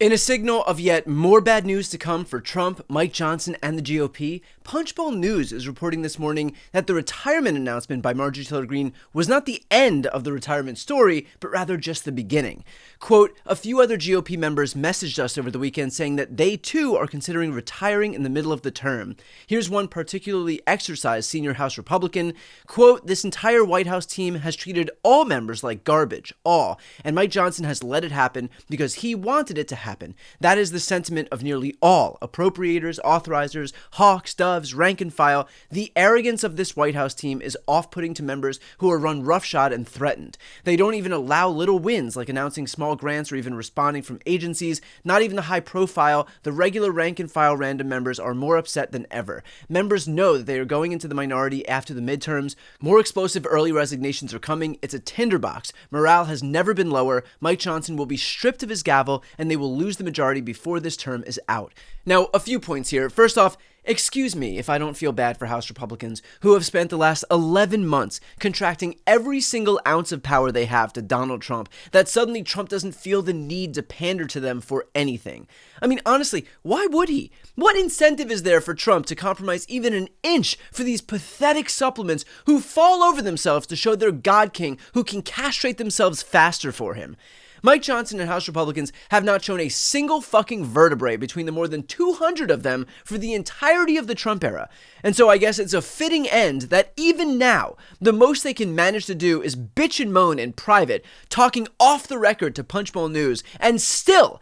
In a signal of yet more bad news to come for Trump, Mike Johnson, and the GOP, Punchbowl News is reporting this morning that the retirement announcement by Marjorie Taylor Greene was not the end of the retirement story, but rather just the beginning. Quote, a few other GOP members messaged us over the weekend saying that they too are considering retiring in the middle of the term. Here's one particularly exercised senior House Republican. Quote, this entire White House team has treated all members like garbage, all, and Mike Johnson has let it happen because he wanted it to happen. That is the sentiment of nearly all appropriators, authorizers, hawks, doves, rank and file. The arrogance of this White House team is off-putting to members who are run roughshod and threatened. They don't even allow little wins like announcing small grants or even responding from agencies, not even the high profile. The regular rank and file random members are more upset than ever. Members know that they are going into the minority after the midterms. More explosive early resignations are coming. It's a tinderbox. Morale has never been lower. Mike Johnson will be stripped of his gavel and they will lose the majority before this term is out. Now, a few points here. First off, excuse me if I don't feel bad for House Republicans who have spent the last 11 months contracting every single ounce of power they have to Donald Trump, that suddenly Trump doesn't feel the need to pander to them for anything. I mean, honestly, why would he? What incentive is there for Trump to compromise even an inch for these pathetic supplements who fall over themselves to show their God King who can castrate themselves faster for him? Mike Johnson and House Republicans have not shown a single fucking vertebrae between the more than 200 of them for the entirety of the Trump era. And so I guess it's a fitting end that even now, the most they can manage to do is bitch and moan in private, talking off the record to Punchbowl News, and still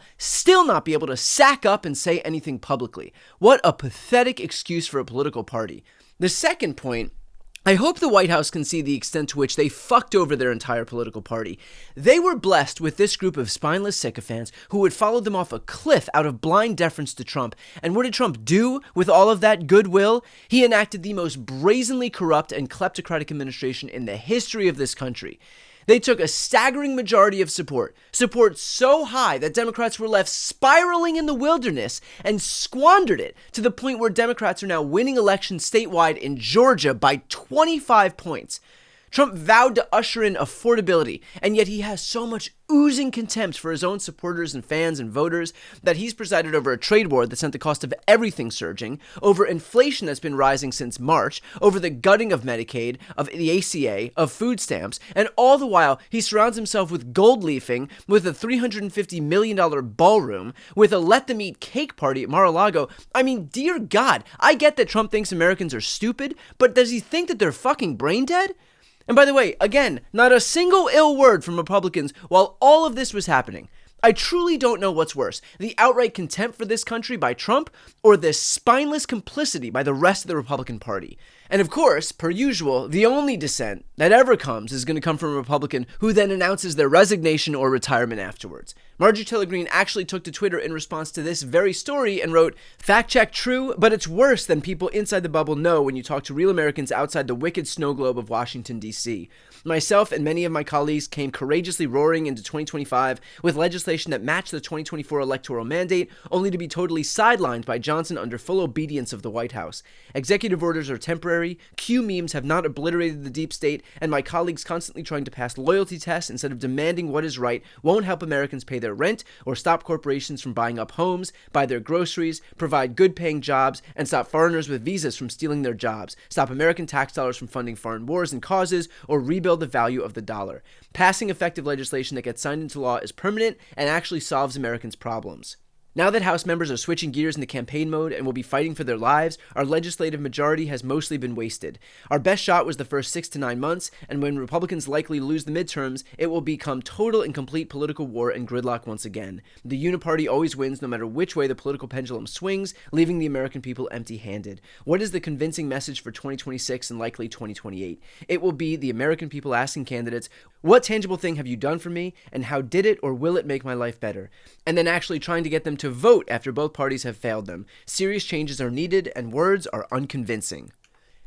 not be able to sack up and say anything publicly. What a pathetic excuse for a political party. The second point, I hope the White House can see the extent to which they fucked over their entire political party. They were blessed with this group of spineless sycophants who would follow them off a cliff out of blind deference to Trump. And what did Trump do with all of that goodwill? He enacted the most brazenly corrupt and kleptocratic administration in the history of this country. They took a staggering majority of support so high that Democrats were left spiraling in the wilderness and squandered it to the point where Democrats are now winning elections statewide in Georgia by 25 points. Trump vowed to usher in affordability, and yet he has so much oozing contempt for his own supporters and fans and voters that he's presided over a trade war that sent the cost of everything surging, over inflation that's been rising since March, over the gutting of Medicaid, of the ACA, of food stamps, and all the while he surrounds himself with gold leafing, with a $350 million ballroom, with a let them eat cake party at Mar-a-Lago. I mean, dear God, I get that Trump thinks Americans are stupid, but does he think that they're fucking brain dead? And by the way, again, not a single ill word from Republicans while all of this was happening. I truly don't know what's worse, the outright contempt for this country by Trump or this spineless complicity by the rest of the Republican Party. And of course, per usual, the only dissent that ever comes is going to come from a Republican who then announces their resignation or retirement afterwards. Marjorie Taylor Greene actually took to Twitter in response to this very story and wrote, fact check true, but it's worse than people inside the bubble know when you talk to real Americans outside the wicked snow globe of Washington, D.C. Myself and many of my colleagues came courageously roaring into 2025 with legislation that matched the 2024 electoral mandate, only to be totally sidelined by Johnson under full obedience of the White House. Executive orders are temporary, Q memes have not obliterated the deep state, and my colleagues constantly trying to pass loyalty tests instead of demanding what is right won't help Americans pay their rent or stop corporations from buying up homes, buy their groceries, provide good-paying jobs, and stop foreigners with visas from stealing their jobs, stop American tax dollars from funding foreign wars and causes, or rebuild the value of the dollar. Passing effective legislation that gets signed into law is permanent and actually solves Americans' problems. Now that House members are switching gears into campaign mode and will be fighting for their lives, our legislative majority has mostly been wasted. Our best shot was the first 6 to 9 months, and when Republicans likely lose the midterms, it will become total and complete political war and gridlock once again. The uniparty always wins no matter which way the political pendulum swings, leaving the American people empty-handed. What is the convincing message for 2026 and likely 2028? It will be the American people asking candidates, what tangible thing have you done for me, and how did it or will it make my life better? And then actually trying to get them to vote after both parties have failed them. Serious changes are needed, and words are unconvincing.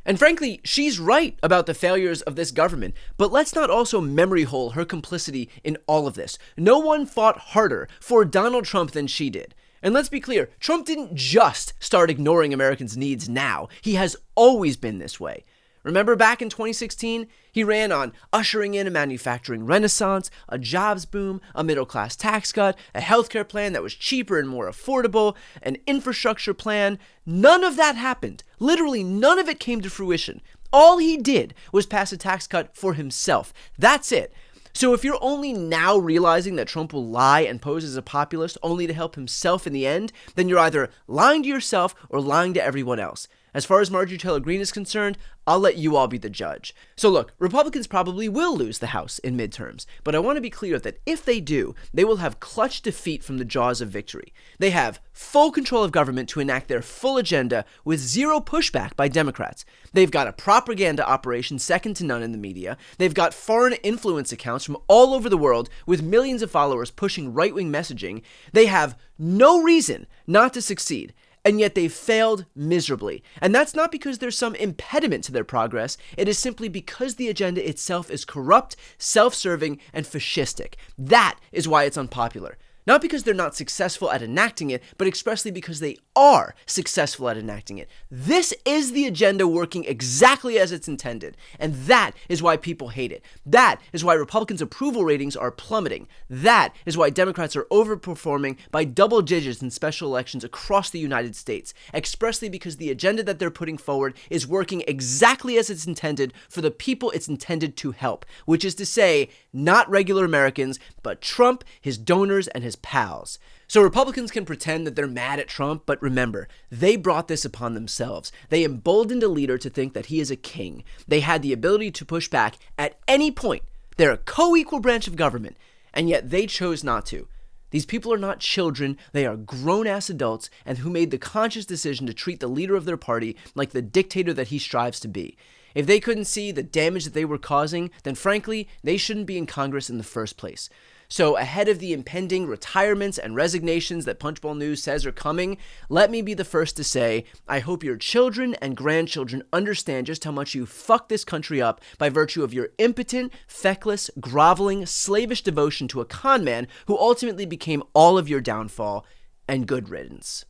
And frankly, she's right about the failures of this government, but let's not also memory hole her complicity in all of this. No one fought harder for Donald Trump than she did. And let's be clear, Trump didn't just start ignoring Americans' needs now. He has always been this way. Remember back in 2016, he ran on ushering in a manufacturing renaissance, a jobs boom, a middle-class tax cut, a healthcare plan that was cheaper and more affordable, an infrastructure plan. None of that happened. Literally none of it came to fruition. All he did was pass a tax cut for himself. That's it. So if you're only now realizing that Trump will lie and pose as a populist only to help himself in the end, then you're either lying to yourself or lying to everyone else. As far as Marjorie Taylor Greene is concerned, I'll let you all be the judge. So look, Republicans probably will lose the House in midterms, but I want to be clear that if they do, they will have clutch defeat from the jaws of victory. They have full control of government to enact their full agenda with zero pushback by Democrats. They've got a propaganda operation second to none in the media. They've got foreign influence accounts from all over the world with millions of followers pushing right-wing messaging. They have no reason not to succeed. And yet they've failed miserably. And that's not because there's some impediment to their progress. It is simply because the agenda itself is corrupt, self-serving, and fascistic. That is why it's unpopular. Not because they're not successful at enacting it, but expressly because they are successful at enacting it. This is the agenda working exactly as it's intended. And that is why people hate it. That is why Republicans' approval ratings are plummeting. That is why Democrats are overperforming by double digits in special elections across the United States. Expressly because the agenda that they're putting forward is working exactly as it's intended for the people it's intended to help. Which is to say, not regular Americans, but Trump, his donors, and his pals. So Republicans can pretend that they're mad at Trump, but remember, they brought this upon themselves. They emboldened a leader to think that he is a king. They had the ability to push back at any point. They're a co-equal branch of government, and yet they chose not to. These people are not children, they are grown-ass adults and who made the conscious decision to treat the leader of their party like the dictator that he strives to be. If they couldn't see the damage that they were causing, then frankly, they shouldn't be in Congress in the first place. So ahead of the impending retirements and resignations that Punchbowl News says are coming, let me be the first to say, I hope your children and grandchildren understand just how much you fucked this country up by virtue of your impotent, feckless, groveling, slavish devotion to a con man who ultimately became all of your downfall, and good riddance.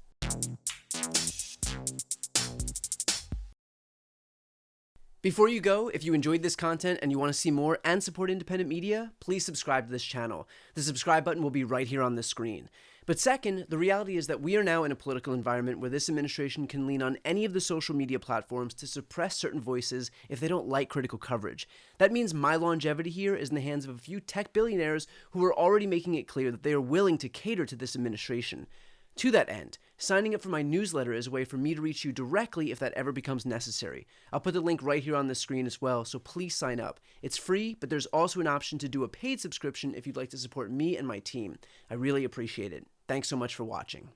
Before you go, if you enjoyed this content and you want to see more and support independent media, please subscribe to this channel. The subscribe button will be right here on the screen. But second, the reality is that we are now in a political environment where this administration can lean on any of the social media platforms to suppress certain voices if they don't like critical coverage. That means my longevity here is in the hands of a few tech billionaires who are already making it clear that they are willing to cater to this administration. To that end, signing up for my newsletter is a way for me to reach you directly if that ever becomes necessary. I'll put the link right here on the screen as well, so please sign up. It's free, but there's also an option to do a paid subscription if you'd like to support me and my team. I really appreciate it. Thanks so much for watching.